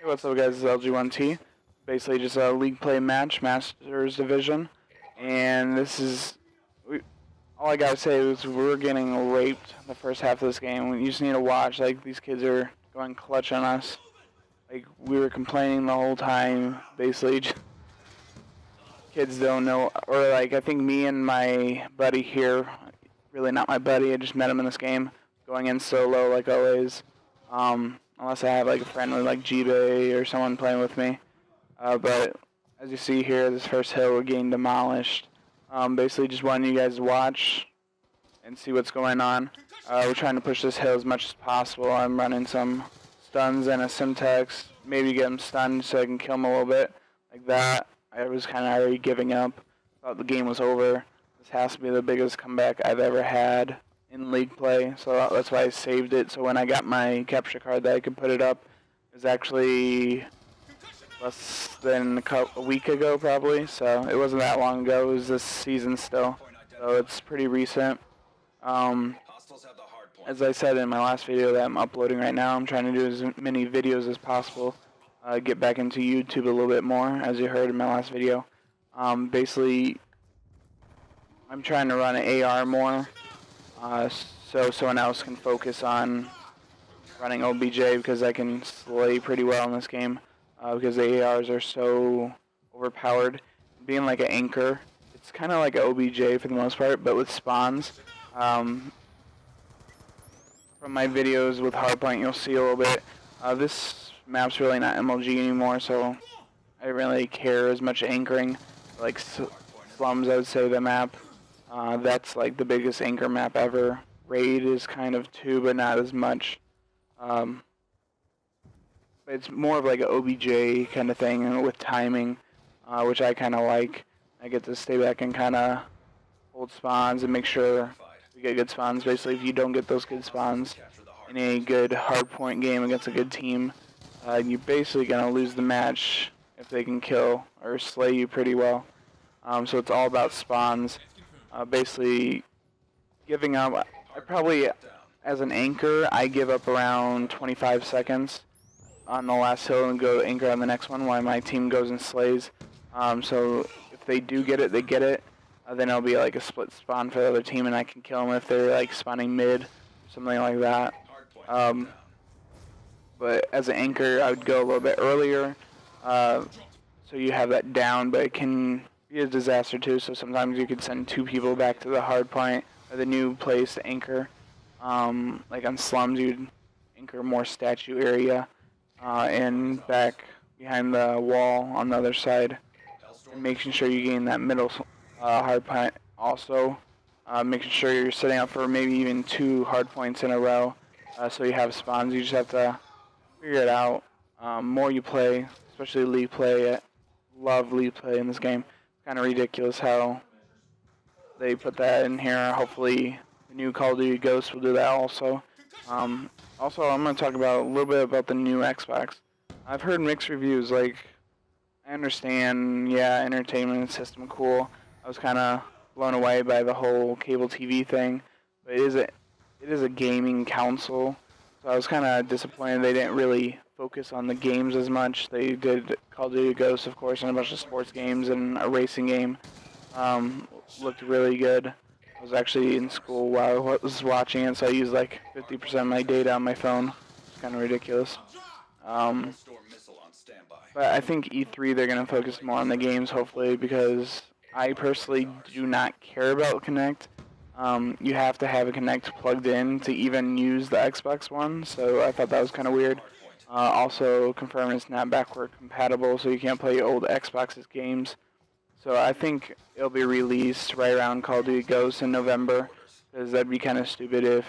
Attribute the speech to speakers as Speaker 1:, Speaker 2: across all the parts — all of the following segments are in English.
Speaker 1: Hey, what's up, guys? It's LG1T. Basically, just a league play match, Masters Division, and this is all I gotta say is we're getting raped the first half of this game. You just need to watch. Like, these kids are going clutch on us. Like, we were complaining the whole time. Basically, kids don't know, or like I think me and my buddy here, really not my buddy. I just met him in this game, going in solo like always. Unless I have like a friend with like G-Bay or someone playing with me. But as you see here, this first hill we're getting demolished. Basically just wanting you guys to watch and see what's going on. We're trying to push this hill as much as possible. I'm running some stuns and a Simtex. Maybe get him stunned so I can kill him a little bit. Like that. I was kind of already giving up. Thought the game was over. This has to be the biggest comeback I've ever had in league play, so that's why I saved it. So when I got my capture card that I could put it up, it was actually less than a week ago probably, so it wasn't that long ago. It was this season still, so it's pretty recent. As I said in my last video that I'm uploading right now, I'm trying to do as many videos as possible, get back into YouTube a little bit more, as you heard in my last video. Basically, I'm trying to run an AR more, so someone else can focus on running OBJ, because I can slay pretty well in this game, because the ARs are so overpowered. Being like an anchor, it's kind of like an OBJ for the most part, but with spawns. From my videos with Hardpoint, you'll see a little bit. This map's really not MLG anymore, so I don't really care as much anchoring. Like Slums, I would say the map. That's like the biggest anchor map ever. Raid is kind of too, but not as much. It's more of like an OBJ kind of thing with timing, which I kind of like. I get to stay back and kind of hold spawns and make sure we get good spawns. Basically, if you don't get those good spawns in a good hardpoint game against a good team, you're basically going to lose the match if they can kill or slay you pretty well. So it's all about spawns. Basically, giving up, I probably, as an anchor, I give up around 25 seconds on the last hill and go anchor on the next one while my team goes and slays. So if they do get it, they get it. Then it'll be like a split spawn for the other team, and I can kill them if they're like spawning mid, something like that. But as an anchor, I would go a little bit earlier, so you have that down, but it can be a disaster too. So sometimes you could send two people back to the hard point or the new place to anchor. Like on Slums, you'd anchor more statue area and back behind the wall on the other side, and making sure you gain that middle hard point. Also, making sure you're setting up for maybe even 2 hard points in a row, so you have spawns. You just have to figure it out. More you play, especially league play. I love league play in this game. Kind of ridiculous how they put that in here. Hopefully the new Call of Duty Ghosts will do that also. Also, I'm going to talk about a little bit about the new Xbox. I've heard mixed reviews. Like, I understand, yeah, entertainment system cool. I was kind of blown away by the whole cable TV thing, but it is a gaming console. So I was kind of disappointed they didn't really focus on the games as much. They did Call of Duty Ghosts, of course, and a bunch of sports games and a racing game. Looked really good. I was actually in school while I was watching it, so I used like 50% of my data on my phone. It's kind of ridiculous. But I think E3, they're going to focus more on the games, hopefully, because I personally do not care about Kinect. You have to have a Kinect plugged in to even use the Xbox One, so I thought that was kind of weird. Also, confirmed it's not backward compatible, so you can't play old Xbox's games. So I think it'll be released right around Call of Duty Ghosts in November, because that'd be kind of stupid if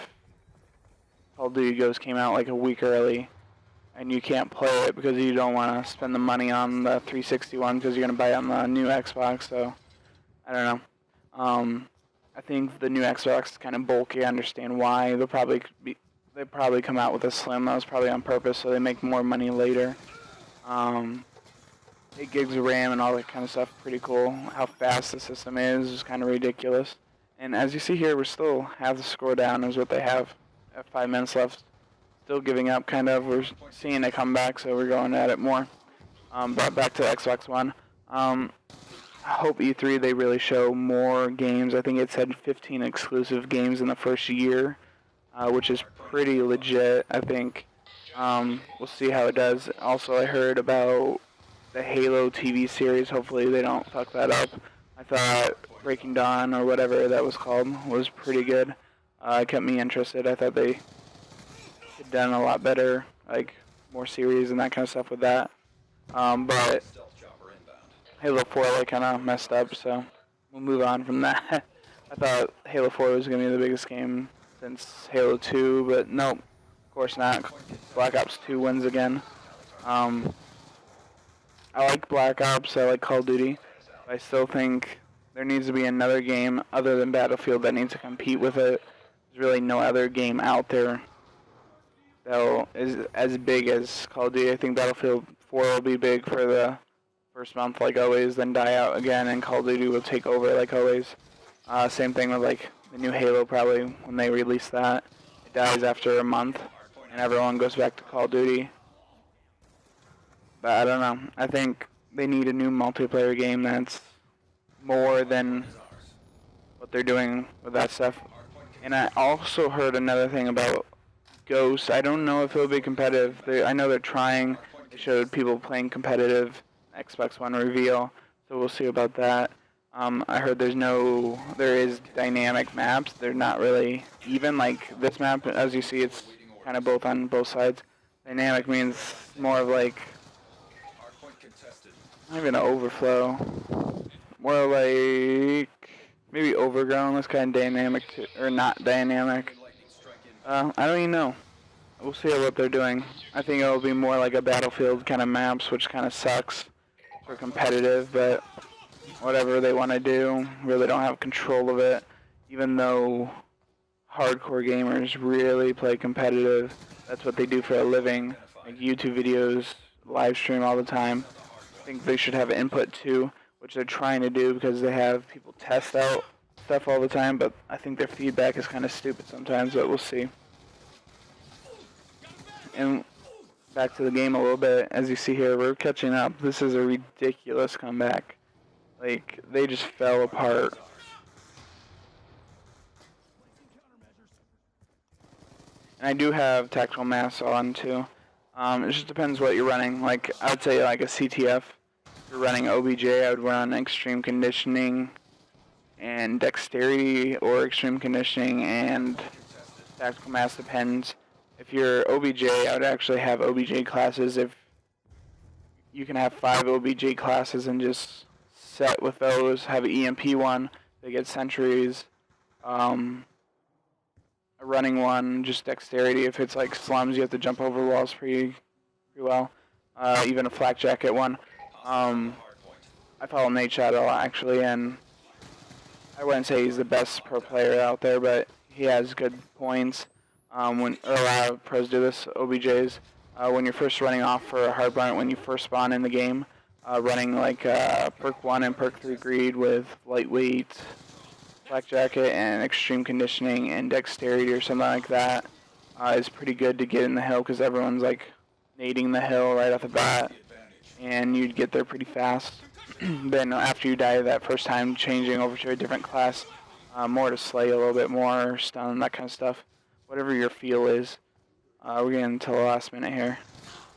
Speaker 1: Call of Duty Ghosts came out like a week early, and you can't play it because you don't want to spend the money on the 360 one because you're going to buy it on the new Xbox. So I don't know. I think the new Xbox is kind of bulky. I understand why. They'll probably come out with a Slim. That was probably on purpose, so they make more money later. 8 gigs of RAM and all that kind of stuff. Pretty cool. How fast the system is kind of ridiculous. And as you see here, we're still half the score down is what they have at 5 minutes left. still giving up, kind of. We're seeing a comeback, so we're going at it more. But back to Xbox One. I hope E3 they really show more games. I think it said 15 exclusive games in the first year, which is pretty legit, I think. We'll see how it does. Also, I heard about the Halo TV series. Hopefully they don't fuck that up. I thought Breaking Dawn, or whatever that was called, was pretty good. It kept me interested. I thought they had done a lot better, like more series and that kind of stuff with that. But Halo 4 like kind of messed up, so we'll move on from that. I thought Halo 4 was going to be the biggest game since Halo 2, but nope, of course not. Black Ops 2 wins again. I like Black Ops, I like Call of Duty, but I still think there needs to be another game other than Battlefield that needs to compete with it. There's really no other game out there that is as big as Call of Duty. I think Battlefield 4 will be big for the first month like always, then die out again, and Call of Duty will take over like always. Same thing with like the new Halo, probably when they release that. It dies after a month, and everyone goes back to Call of Duty. But I don't know. I think they need a new multiplayer game that's more than what they're doing with that stuff. And I also heard another thing about Ghost. I don't know if it'll be competitive. I know they're trying. They showed people playing competitive Xbox One reveal, so we'll see about that. I heard there is dynamic maps. They're not really even, like this map, as you see, it's kind of both on both sides. Dynamic means more of like, not even an overflow, more like maybe overgrown. That's kind of dynamic, or not dynamic. I don't even know. We'll see what they're doing. I think it'll be more like a Battlefield kind of maps, which kind of sucks for competitive, but whatever they want to do, really don't have control of it. Even though hardcore gamers really play competitive, that's what they do for a living. Like YouTube videos, live stream all the time. I think they should have input too, which they're trying to do because they have people test out stuff all the time, but I think their feedback is kind of stupid sometimes, but we'll see. And back to the game a little bit, as you see here, we're catching up. This is a ridiculous comeback. Like, they just fell apart. And I do have tactical mass on too. It just depends what you're running. Like, I would say like a CTF. If you're running OBJ, I would run extreme conditioning and dexterity, or extreme conditioning and tactical mass, depends. If you're OBJ, I would actually have OBJ classes. If you can have 5 OBJ classes and just set with those, have an EMP one, they get sentries, a running one, just dexterity. If it's like slums, you have to jump over walls pretty well. Even a flak jacket one. I follow Nate Shot a lot actually, and I wouldn't say he's the best pro player out there, but he has good points. A lot of pros do this, OBJs. When you're first running off for a hardpoint, when you first spawn in the game, running like perk 1 and perk 3 greed with lightweight, flak jacket, and extreme conditioning and dexterity or something like that is pretty good to get in the hill, because everyone's like nading the hill right off the bat, and you'd get there pretty fast. Then after you die that first time, changing over to a different class, more to slay a little bit more, stun, that kind of stuff. Whatever your feel is. We're getting until the last minute here.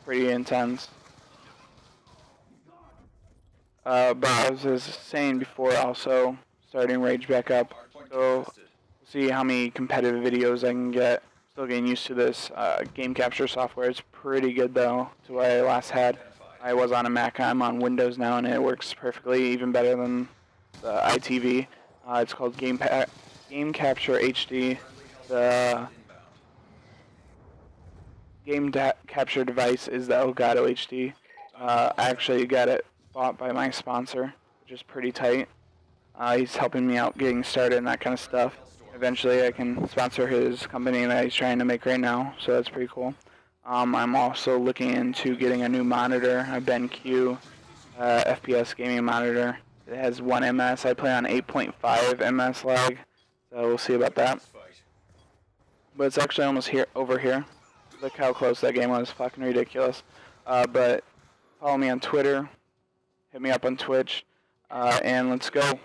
Speaker 1: Pretty intense. But I was saying before, also starting Rage back up. So we'll see how many competitive videos I can get. Still getting used to this game capture software. It's pretty good though, to what I last had. I was on a Mac, I'm on Windows now, and it works perfectly, even better than the ITV. It's called Game Capture HD. The game capture device is the Elgato HD. I actually got it bought by my sponsor, which is pretty tight. He's helping me out getting started and that kind of stuff. Eventually I can sponsor his company that he's trying to make right now, so that's pretty cool. I'm also looking into getting a new monitor, a BenQ FPS gaming monitor. It has 1 ms. I play on 8.5 ms lag, so we'll see about that. But it's actually almost over here. Look how close that game was. Fucking ridiculous. But follow me on Twitter. Hit me up on Twitch. And let's go.